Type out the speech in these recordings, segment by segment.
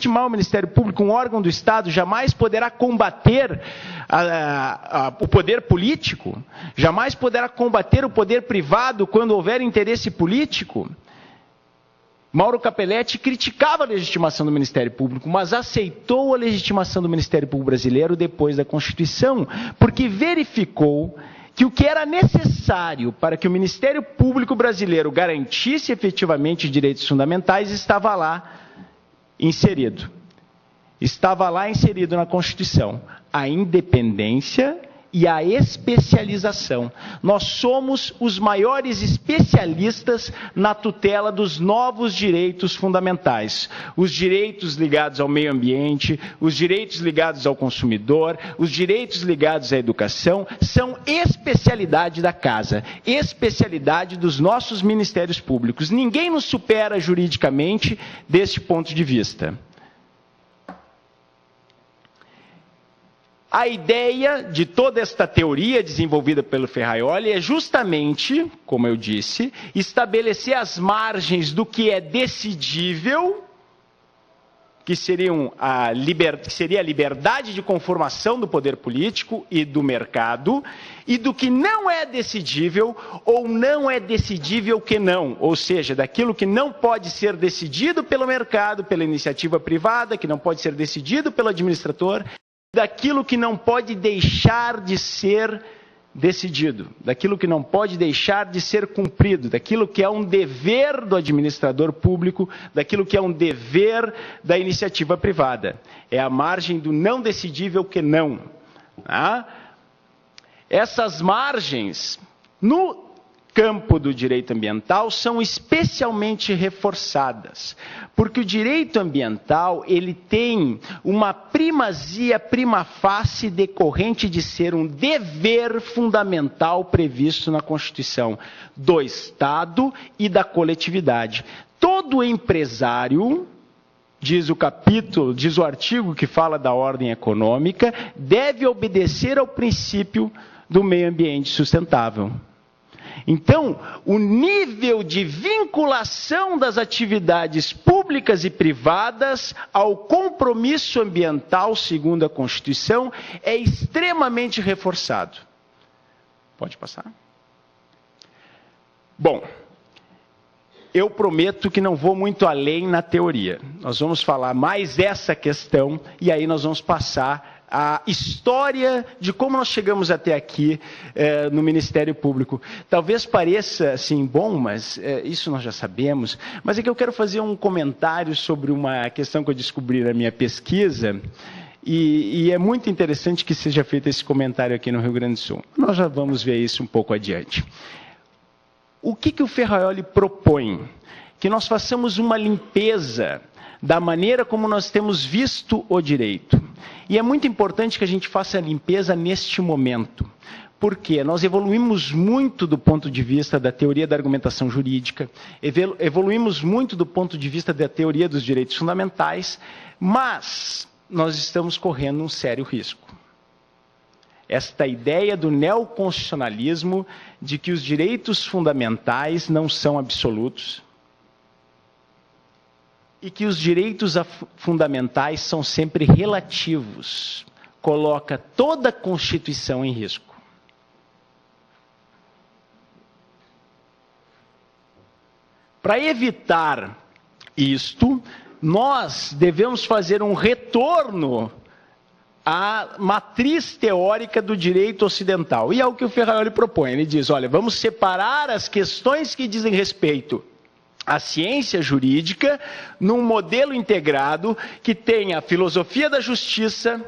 legitimar o Ministério Público, um órgão do Estado, jamais poderá combater o poder político, jamais poderá combater o poder privado quando houver interesse político. Mauro Capelletti criticava a legitimação do Ministério Público, mas aceitou a legitimação do Ministério Público brasileiro depois da Constituição, porque verificou que o que era necessário para que o Ministério Público brasileiro garantisse efetivamente direitos fundamentais estava lá inserido. Estava lá inserido na Constituição. A independência e a especialização. Nós somos os maiores especialistas na tutela dos novos direitos fundamentais. Os direitos ligados ao meio ambiente, os direitos ligados ao consumidor, os direitos ligados à educação, são especialidade da Casa, especialidade dos nossos ministérios públicos. Ninguém nos supera juridicamente deste ponto de vista. A ideia de toda esta teoria desenvolvida pelo Ferraioli é justamente, como eu disse, estabelecer as margens do que é decidível, que seria a liberdade de conformação do poder político e do mercado, e do que não é decidível ou não é decidível que não, ou seja, daquilo que não pode ser decidido pelo mercado, pela iniciativa privada, que não pode ser decidido pelo administrador, daquilo que não pode deixar de ser decidido, daquilo que não pode deixar de ser cumprido, daquilo que é um dever do administrador público, daquilo que é um dever da iniciativa privada. É a margem do não decidível que não. Tá? Essas margens, no campo do direito ambiental, são especialmente reforçadas, porque o direito ambiental ele tem uma primazia prima facie decorrente de ser um dever fundamental previsto na Constituição do Estado e da coletividade. Todo empresário, diz o artigo que fala da ordem econômica, deve obedecer ao princípio do meio ambiente sustentável. Então, o nível de vinculação das atividades públicas e privadas ao compromisso ambiental, segundo a Constituição, é extremamente reforçado. Pode passar? Bom, eu prometo que não vou muito além na teoria. Nós vamos falar mais dessa questão e aí nós vamos passar a história de como nós chegamos até aqui no Ministério Público. Talvez pareça assim, bom, mas isso nós já sabemos, mas é que eu quero fazer um comentário sobre uma questão que eu descobri na minha pesquisa, e é muito interessante que seja feito esse comentário aqui no Rio Grande do Sul. Nós já vamos ver isso um pouco adiante. O que o Ferraioli propõe? Que nós façamos uma limpeza da maneira como nós temos visto o direito. E é muito importante que a gente faça a limpeza neste momento, porque nós evoluímos muito do ponto de vista da teoria da argumentação jurídica, evoluímos muito do ponto de vista da teoria dos direitos fundamentais, mas nós estamos correndo um sério risco. Esta ideia do neoconstitucionalismo de que os direitos fundamentais não são absolutos, e que os direitos fundamentais são sempre relativos, coloca toda a Constituição em risco. Para evitar isto, nós devemos fazer um retorno à matriz teórica do direito ocidental. E é o que o Ferraioli propõe. Ele diz, olha, vamos separar as questões que dizem respeito a ciência jurídica num modelo integrado que tenha a filosofia da justiça,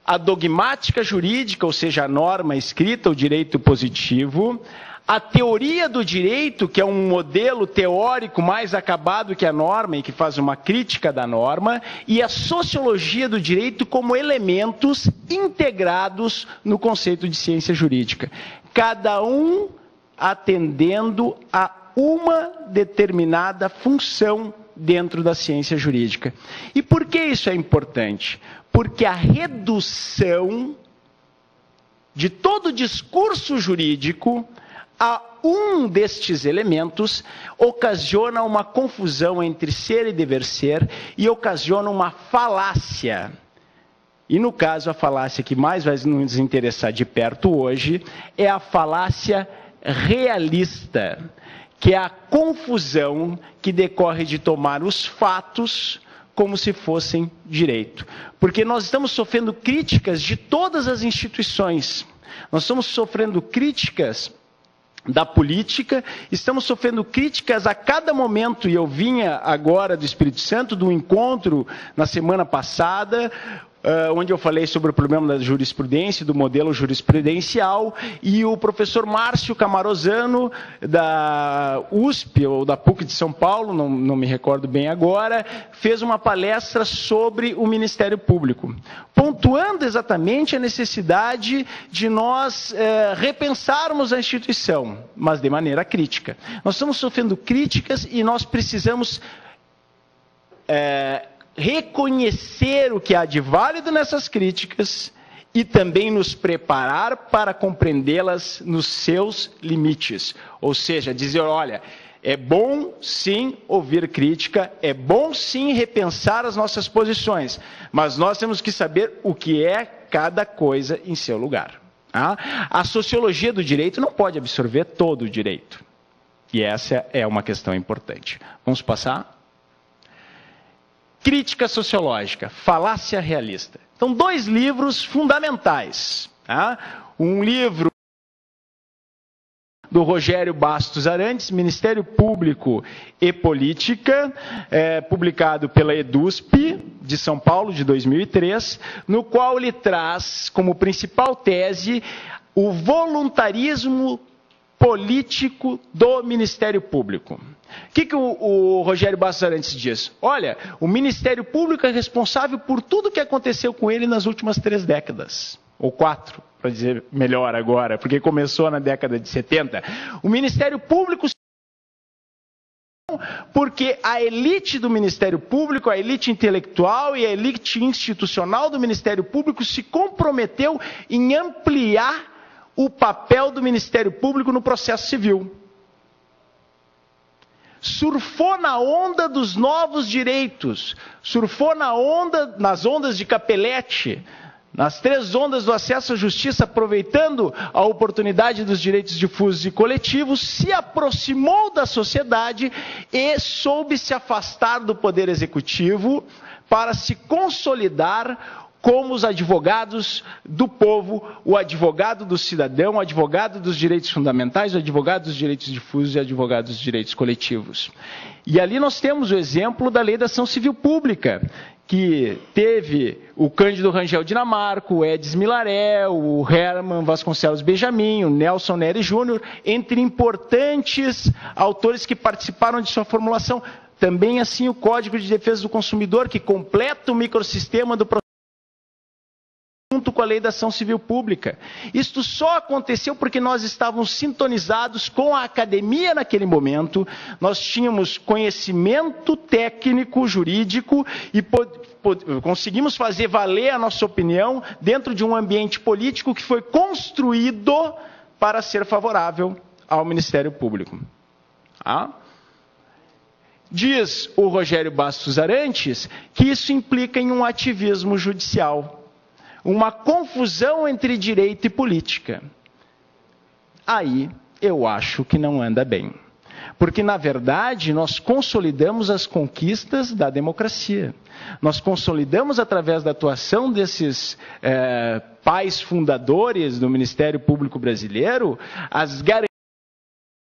a dogmática jurídica, ou seja, a norma escrita, o direito positivo, a teoria do direito, que é um modelo teórico mais acabado que a norma e que faz uma crítica da norma, e a sociologia do direito como elementos integrados no conceito de ciência jurídica. Cada um atendendo a uma determinada função dentro da ciência jurídica. E por que isso é importante? Porque a redução de todo o discurso jurídico Um destes elementos ocasiona uma confusão entre ser e dever ser e ocasiona uma falácia. E no caso, a falácia que mais vai nos interessar de perto hoje é a falácia realista, que é a confusão que decorre de tomar os fatos como se fossem direito. Porque nós estamos sofrendo críticas de todas as instituições. Nós estamos sofrendo críticas da política, estamos sofrendo críticas a cada momento, e eu vinha agora do Espírito Santo, do encontro na semana passada, onde eu falei sobre o problema da jurisprudência, do modelo jurisprudencial, e o professor Márcio Camarosano, da USP, ou da PUC de São Paulo, não me recordo bem agora, fez uma palestra sobre o Ministério Público, pontuando exatamente a necessidade de nós repensarmos a instituição, mas de maneira crítica. Nós estamos sofrendo críticas e nós precisamos reconhecer o que há de válido nessas críticas e também nos preparar para compreendê-las nos seus limites. Ou seja, dizer, olha, é bom sim ouvir crítica, é bom sim repensar as nossas posições, mas nós temos que saber o que é cada coisa em seu lugar. A sociologia do direito não pode absorver todo o direito. E essa é uma questão importante. Vamos passar? Crítica sociológica, falácia realista. Então, 2 livros fundamentais. Um livro do Rogério Bastos Arantes, Ministério Público e Política, publicado pela EDUSP, de São Paulo, de 2003, no qual ele traz como principal tese o voluntarismo político do Ministério Público. O que o Rogério Bastos Arantes diz? Olha, o Ministério Público é responsável por tudo o que aconteceu com ele nas últimas 3 décadas, ou 4, para dizer melhor agora, porque começou na década de 70. O Ministério Público, porque a elite do Ministério Público, a elite intelectual e a elite institucional do Ministério Público se comprometeu em ampliar o papel do Ministério Público no processo civil. Surfou na onda dos novos direitos, surfou nas ondas de Capelletti, nas 3 ondas do acesso à justiça, aproveitando a oportunidade dos direitos difusos e coletivos, se aproximou da sociedade e soube se afastar do poder executivo para se consolidar como os advogados do povo, o advogado do cidadão, o advogado dos direitos fundamentais, o advogado dos direitos difusos e o advogado dos direitos coletivos. E ali nós temos o exemplo da Lei da Ação Civil Pública, que teve o Cândido Rangel Dinamarco, o Edis Milaré, o Herman Vasconcelos Benjamin, o Nelson Nery Júnior, entre importantes autores que participaram de sua formulação. Também assim o Código de Defesa do Consumidor, que completa o microsistema do processo junto com a Lei da Ação Civil Pública. Isto só aconteceu porque nós estávamos sintonizados com a academia naquele momento, nós tínhamos conhecimento técnico, jurídico e conseguimos fazer valer a nossa opinião dentro de um ambiente político que foi construído para ser favorável ao Ministério Público. Diz o Rogério Bastos Arantes que isso implica em um ativismo judicial, uma confusão entre direito e política. Aí eu acho que não anda bem. Porque, na verdade, nós consolidamos as conquistas da democracia. Nós consolidamos, através da atuação desses pais fundadores do Ministério Público Brasileiro, as garantias